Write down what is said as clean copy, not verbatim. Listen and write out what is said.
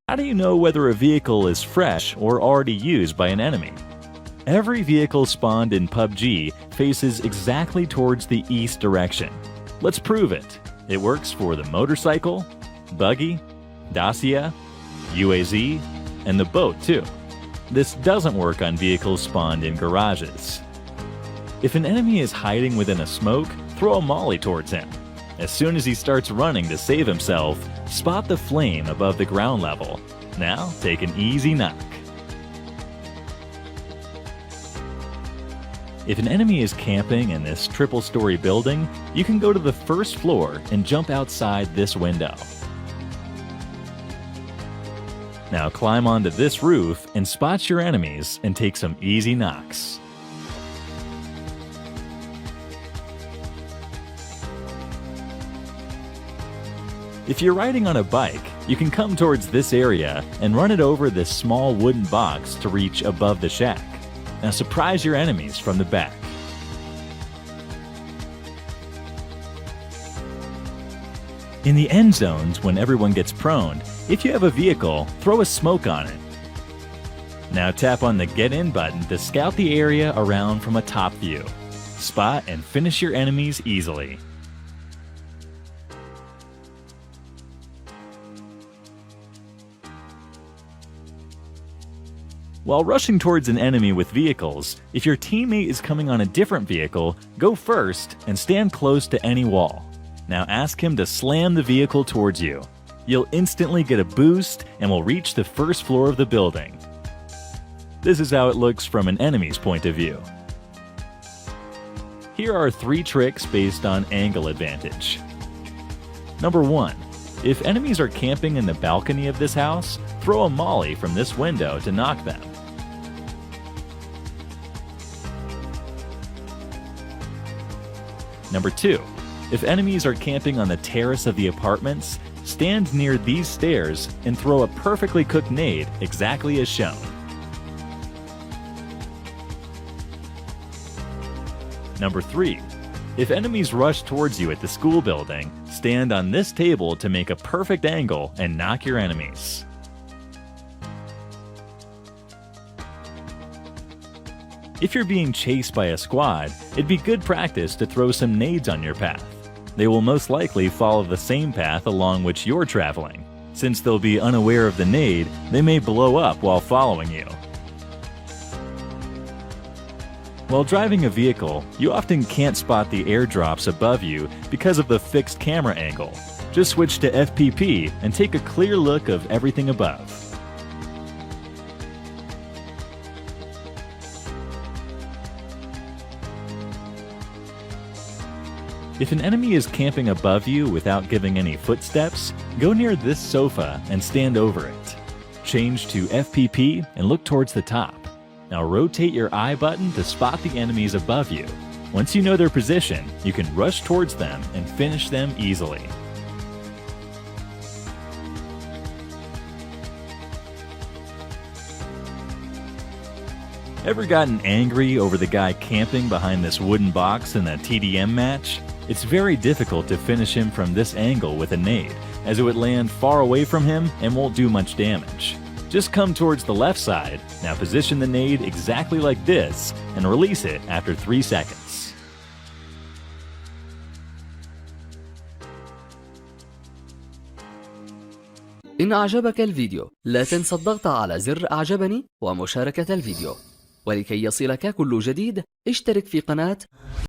How do you know whether a vehicle is fresh or already used by an enemy? Every vehicle spawned in PUBG faces exactly towards the east direction. Let's prove it. It works for the motorcycle, buggy, Dacia, UAZ, and the boat too. This doesn't work on vehicles spawned in garages. If an enemy is hiding within a smoke, throw a molly towards him. As soon as he starts running to save himself, spot the flame above the ground level. Now take an easy knock. If an enemy is camping in this triple-story building, you can go to the first floor and jump outside this window. Now climb onto this roof and spot your enemies and take some easy knocks. If you're riding on a bike, you can come towards this area and run it over this small wooden box to reach above the shack. Now surprise your enemies from the back. In the end zones, when everyone gets prone, if you have a vehicle, throw a smoke on it. Now tap on the Get In button to scout the area around from a top view. Spot and finish your enemies easily. While rushing towards an enemy with vehicles, if your teammate is coming on a different vehicle, go first and stand close to any wall. Now ask him to slam the vehicle towards you. You'll instantly get a boost and will reach the first floor of the building. This is how it looks from an enemy's point of view. Here are 3 tricks based on angle advantage. Number 1. If enemies are camping in the balcony of this house, throw a molly from this window to knock them. Number 2. If enemies are camping on the terrace of the apartments, stand near these stairs and throw a perfectly cooked nade exactly as shown. Number 3. If enemies rush towards you at the school building, stand on this table to make a perfect angle and knock your enemies. If you're being chased by a squad, it'd be good practice to throw some nades on your path. They will most likely follow the same path along which you're traveling. Since they'll be unaware of the nade, they may blow up while following you. While driving a vehicle, you often can't spot the airdrops above you because of the fixed camera angle. Just switch to FPP and take a clear look of everything above. If an enemy is camping above you without giving any footsteps, go near this sofa and stand over it. Change to FPP and look towards the top. Now rotate your I button to spot the enemies above you. Once you know their position, you can rush towards them and finish them easily. Ever gotten angry over the guy camping behind this wooden box in a TDM match? It's very difficult to finish him from this angle with a nade, as it would land far away from him and won't do much damage. Just come towards the left side, now position the nade exactly like this, and release it after 3 seconds. إن أعجبك الفيديو لا تنسى الضغط على زر أعجبني ومشاركة الفيديو، ولكي يصلك كل جديد اشترك في قناة